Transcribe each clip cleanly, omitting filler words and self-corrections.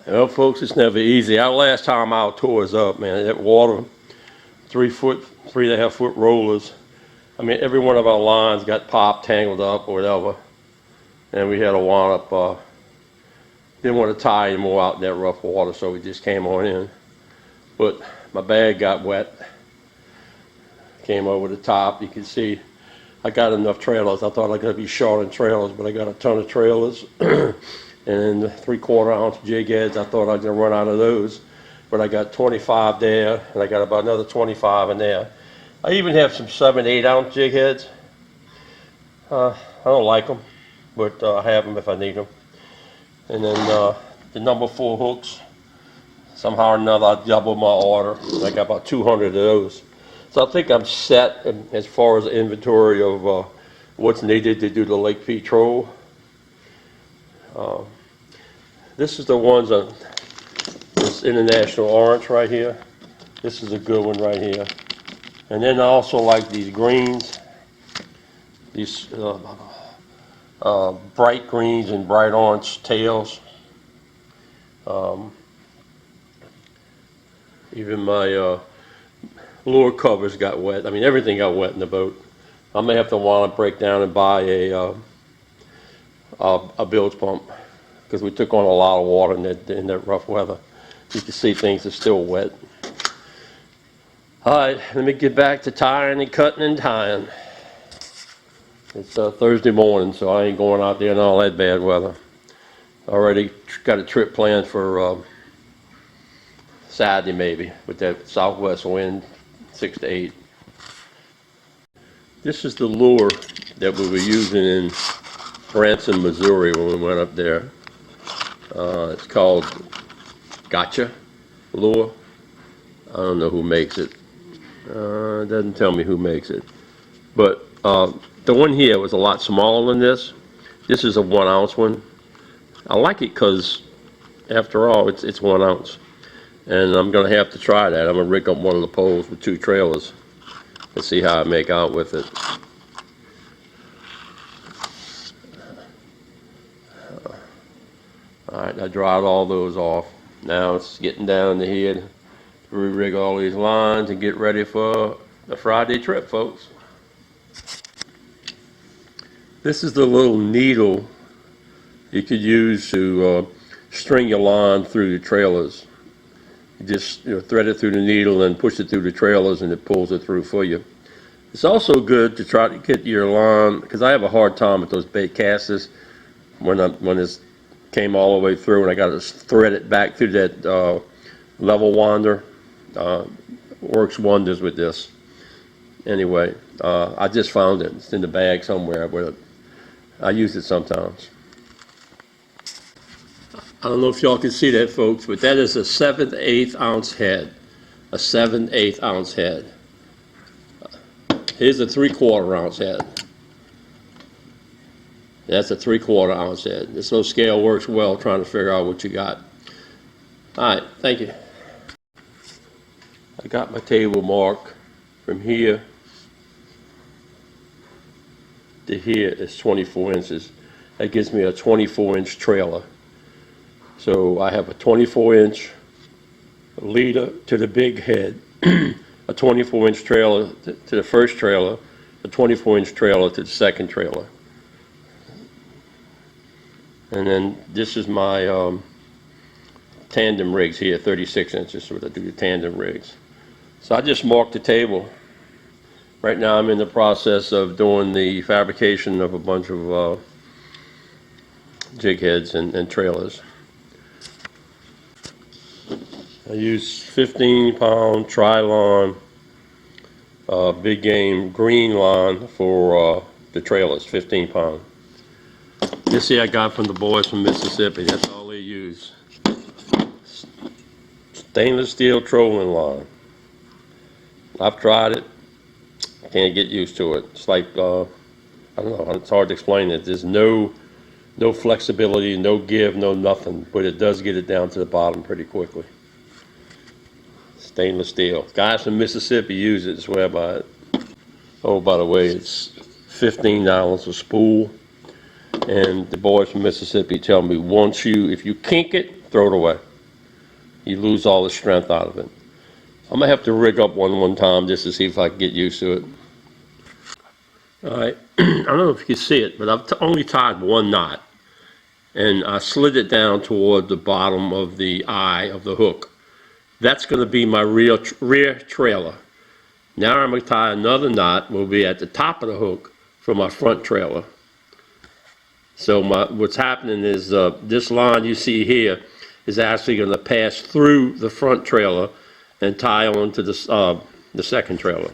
Well, folks, it's never easy. Our last time out tore us up, man. That water, 3.5 foot rollers. I mean, every one of our lines got popped, tangled up, or whatever. And we had to wind up, didn't want to tie anymore out in that rough water, so we just came on in. But my bag got wet. Came over the top. You can see I got enough trailers. I thought I was going to be short on trailers, but I got a ton of trailers. And 3/4 ounce jig heads, I thought I was going to run out of those. But I got 25 there, and I got about another 25 in there. I even have some 7/8 ounce jig heads. I don't like them, but I have them if I need them. And then the number 4 hooks, somehow or another I doubled my order. I got about 200 of those. So I think I'm set as far as the inventory of what's needed to do the lake patrol. This is the ones on this international orange right here. This is a good one right here. And then I also like these greens, these bright greens and bright orange tails. Even my lure covers got wet. I mean, everything got wet in the boat. I may have to want to break down and buy a bilge pump, because we took on a lot of water in that rough weather. You can see things are still wet. All right, let me get back to tying and cutting and tying. It's Thursday morning, so I ain't going out there in all that bad weather. Already got a trip planned for Saturday maybe, with that southwest wind, 6 to 8. This is the lure that we were using in Branson, Missouri when we went up there. It's called Gotcha lure. I don't know who makes it. It doesn't tell me who makes it. But the one here was a lot smaller than this. This is a 1 ounce one. I like it because, after all, it's 1 ounce. And I'm going to have to try that. I'm going to rig up one of the poles with 2 trailers and see how I make out with it. Alright, I dried all those off. Now it's getting down to here to re-rig all these lines and get ready for the Friday trip, folks. This is the little needle you could use to string your line through the trailers. You just thread it through the needle and push it through the trailers, and it pulls it through for you. It's also good to try to get your line, because I have a hard time with those bait casters when it's came all the way through, and I got to thread it back through that level wander. Works wonders with this. Anyway, I just found it. It's in the bag somewhere, but I use it sometimes. I don't know if y'all can see that, folks, but that is a 7/8 ounce head. A 7/8 ounce head. Here's a 3/4 ounce head. That's a 3/4 ounce head. This little scale works well trying to figure out what you got. Alright, thank you. I got my table mark from here to here is 24 inches. That gives me a 24-inch trailer. So I have a 24-inch leader to the big head, a 24-inch trailer to the first trailer, a 24-inch trailer to the second trailer. And then this is my tandem rigs here, 36 inches, so I do the tandem rigs. So I just marked the table. Right now I'm in the process of doing the fabrication of a bunch of jig heads and trailers. I use 15-pound Trilon big game green line for the trailers, 15 pound. This here I got from the boys from Mississippi. That's all they use. Stainless steel trolling line. I've tried it. Can't get used to it. It's like, I don't know, it's hard to explain it. There's no flexibility, no give, no nothing, but it does get it down to the bottom pretty quickly. Stainless steel. Guys from Mississippi use it, swear by it. Oh, by the way, it's $15 a spool. And the boys from Mississippi tell me, if you kink it, throw it away. you lose all the strength out of it. I'm gonna have to rig up one time just to see if I can get used to it. All right, I don't know if you can see it, but I've only tied one knot, and I slid it down toward the bottom of the eye of the hook. That's going to be my rear trailer. Now I'm going to tie another knot, will be at the top of the hook for my front trailer. So what's happening is this line you see here is actually going to pass through the front trailer and tie on to the second trailer.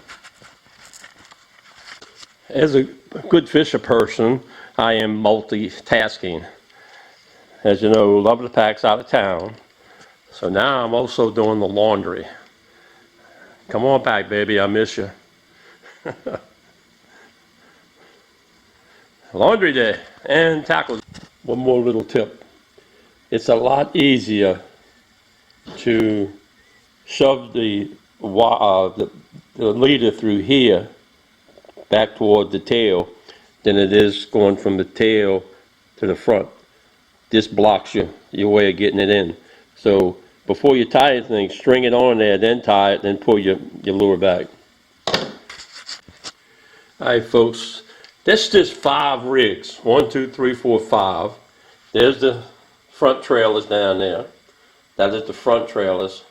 As a good fisher person, I am multitasking. As you know, Oneofthepack's out of town, so now I'm also doing the laundry. Come on back, baby, I miss you. Laundry day and tackle. One more little tip. It's a lot easier to shove the leader through here back toward the tail than it is going from the tail to the front. This blocks your way of getting it in. So before you tie anything, string it on there, then tie it, then pull your lure back. Alright folks, that's just 5 rigs. 1, 2, 3, 4, 5. There's the front trailers down there. That is the front trailers.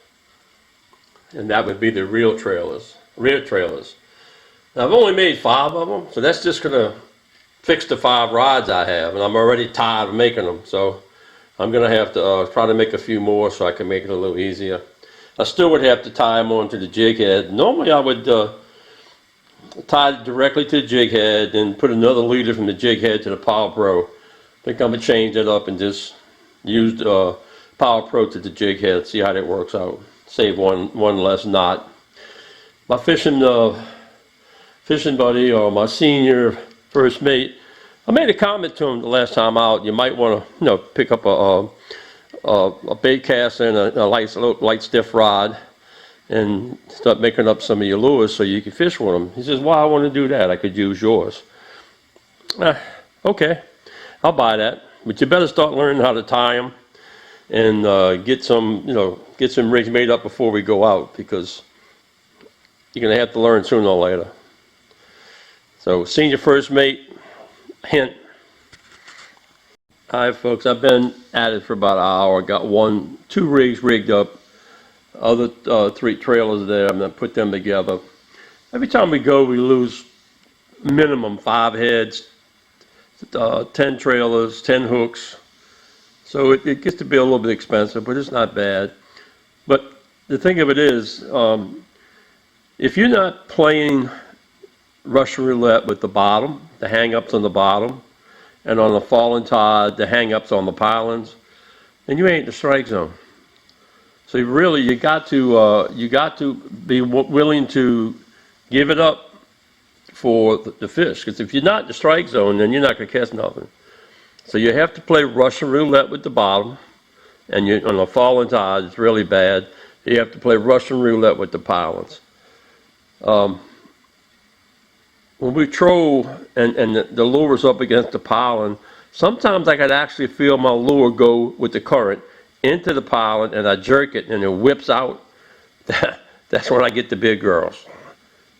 And that would be the rear trailers. Now I've only made 5 of them, so that's just gonna fix the 5 rods I have, and I'm already tired of making them, so I'm gonna have to try to make a few more so I can make it a little easier. I still would have to tie them onto the jig head. Normally I would tie it directly to the jig head and put another leader from the jig head to the Power Pro. I think I'm gonna change it up and just use the Power Pro to the jig head, see how that works out. Save one less knot. My fishing buddy, or my senior first mate, I made a comment to him the last time out. You might want to, pick up a bait cast and a light stiff rod, and start making up some of your lures so you can fish with them. He says, "Why I want to do that? I could use yours." Okay, I'll buy that. But you better start learning how to tie them and get some rigs made up before we go out, because you're gonna have to learn sooner or later. So, senior first mate, hint. Alright folks, I've been at it for about an hour. Got 2 rigs rigged up. Other 3 trailers there, I'm going to put them together. Every time we go, we lose minimum 5 heads, 10 trailers, 10 hooks. So it gets to be a little bit expensive, but it's not bad. But the thing of it is, if you're not playing Russian roulette with the bottom, the hang-ups on the bottom, and on the fallen tide, the hang-ups on the pilings, then you ain't in the strike zone. So really, you got to be willing to give it up for the fish. Because if you're not in the strike zone, then you're not going to catch nothing. So you have to play Russian roulette with the bottom, and on the fallen tide, it's really bad. You have to play Russian roulette with the pilings. When we troll and the lure's up against the piling, sometimes I could actually feel my lure go with the current into the piling, and I jerk it and it whips out. That's when I get the big girls.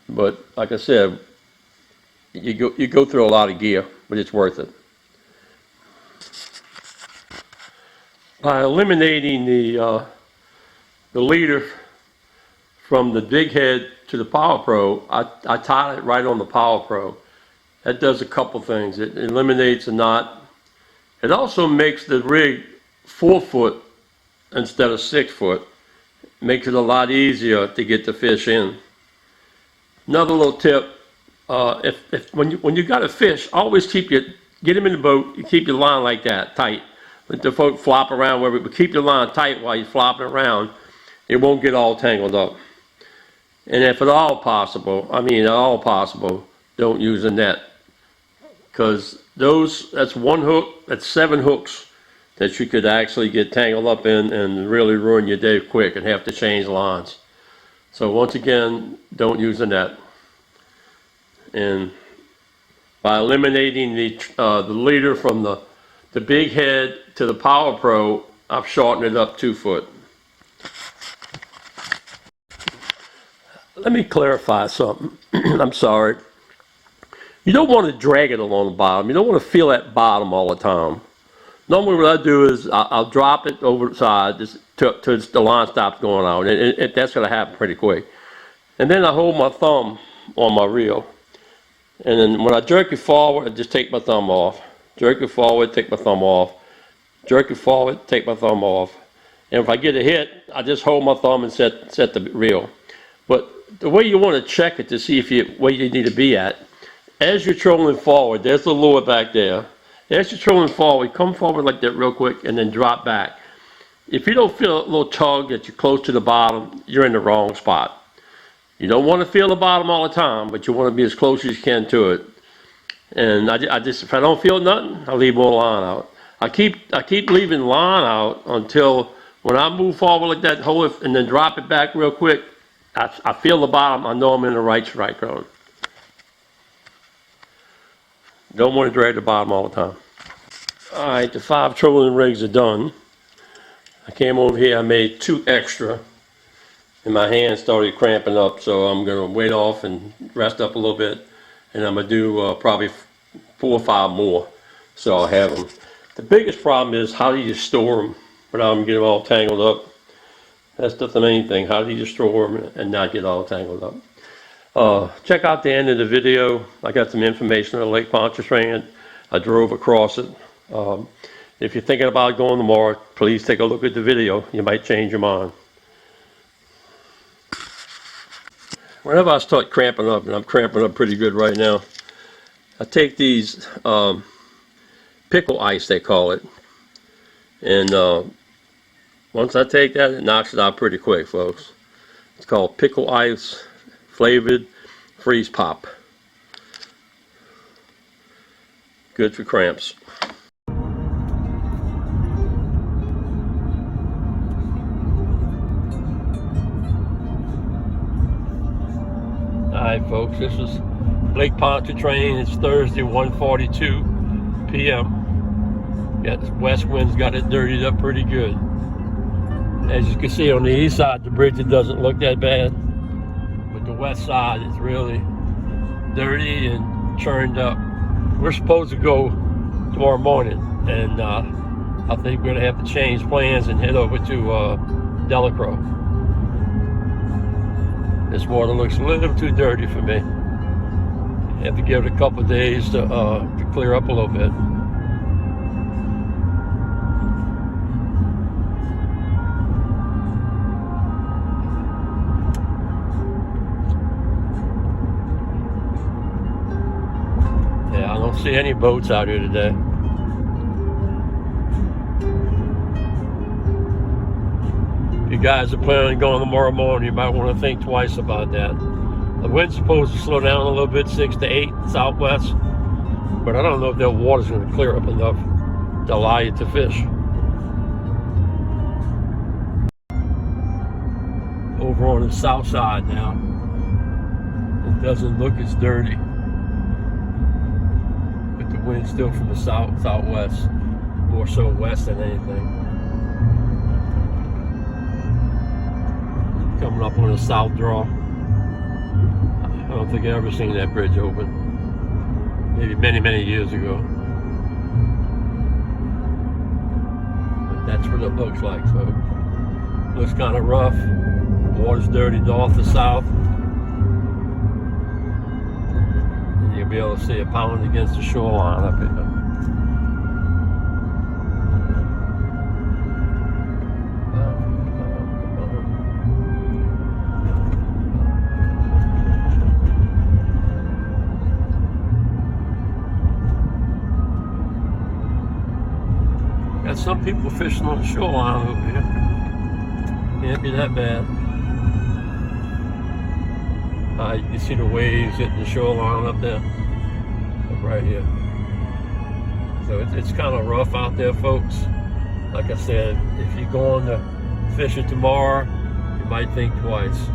But like I said, you go through a lot of gear, but it's worth it. By eliminating the leader from the big head to the Power Pro, I tie it right on the Power Pro. That does a couple things. It eliminates a knot. It also makes the rig 4 foot instead of 6 foot. Makes it a lot easier to get the fish in. Another little tip: when you got a fish, always get him in the boat. You keep your line like that, tight. Let the boat flop around wherever, but keep your line tight while you're flopping around. It won't get all tangled up. And if at all possible, don't use a net, because that's 1 hook, that's 7 hooks that you could actually get tangled up in and really ruin your day quick and have to change lines. So once again, don't use a net. And by eliminating the leader from the big head to the Power Pro, I've shortened it up 2 foot. Let me clarify something. I'm sorry. You don't want to drag it along the bottom. You don't want to feel that bottom all the time. Normally what I do is I'll drop it over the side just till the line stops going out. And that's going to happen pretty quick. And then I hold my thumb on my reel. And then when I jerk it forward, I just take my thumb off. Jerk it forward, take my thumb off. Jerk it forward, take my thumb off. And if I get a hit, I just hold my thumb and set the reel. But the way you want to check it to see if where you need to be at, as you're trolling forward, there's the lure back there. As you're trolling forward, come forward like that real quick and then drop back. If you don't feel a little tug that you're close to the bottom, you're in the wrong spot. You don't want to feel the bottom all the time, but you want to be as close as you can to it. And I just, if I don't feel nothing, I leave more line out. I keep leaving line out until when I move forward like that, hold it, and then drop it back real quick. I feel the bottom. I know I'm in the right strike zone. Don't want to drag the bottom all the time. All right, the 5 trolling rigs are done. I came over here. I made 2 extra, and my hands started cramping up. So I'm gonna wait off and rest up a little bit, and I'm gonna do probably 4 or 5 more, so I'll have them. The biggest problem is how do you store them without them getting all tangled up? That's the main thing. How do you store them and not get all tangled up? Check out the end of the video. I got some information on Lake Pontchartrain. I drove across it. If you're thinking about going tomorrow, please take a look at the video. You might change your mind. Whenever I start cramping up, and I'm cramping up pretty good right now, I take these pickle ice, they call it, and once I take that, it knocks it out pretty quick, folks. It's called pickle ice flavored freeze pop. Good for cramps. Alright folks, this is Lake Pontchartrain. It's Thursday, 1:42 p.m. Got west winds, got it dirtied up pretty good. As you can see on the east side, the bridge, it doesn't look that bad. But the west side is really dirty and churned up. We're supposed to go tomorrow morning, and I think we're gonna have to change plans and head over to Delacroix. This water looks a little too dirty for me. Have to give it a couple of days to clear up a little bit. Yeah, I don't see any boats out here today. If you guys are planning on going tomorrow morning, you might want to think twice about that. The wind's supposed to slow down a little bit, 6 to 8 southwest, but I don't know if that water's going to clear up enough to allow you to fish. Over on the south side now, it doesn't look as dirty, but the wind's still from the southwest, more so west than anything. Coming up on the south draw. I don't think I've ever seen that bridge open. Maybe many, many years ago. But that's what it looks like, so looks kind of rough. Water's dirty north to south. And you'll be able to see it pounding against the shoreline up here. Got some people fishing on the shoreline over here. Can't be that bad. You can see the waves hitting the shoreline up there, right here. So it's kind of rough out there, folks. Like I said, if you're going to fish it tomorrow, you might think twice.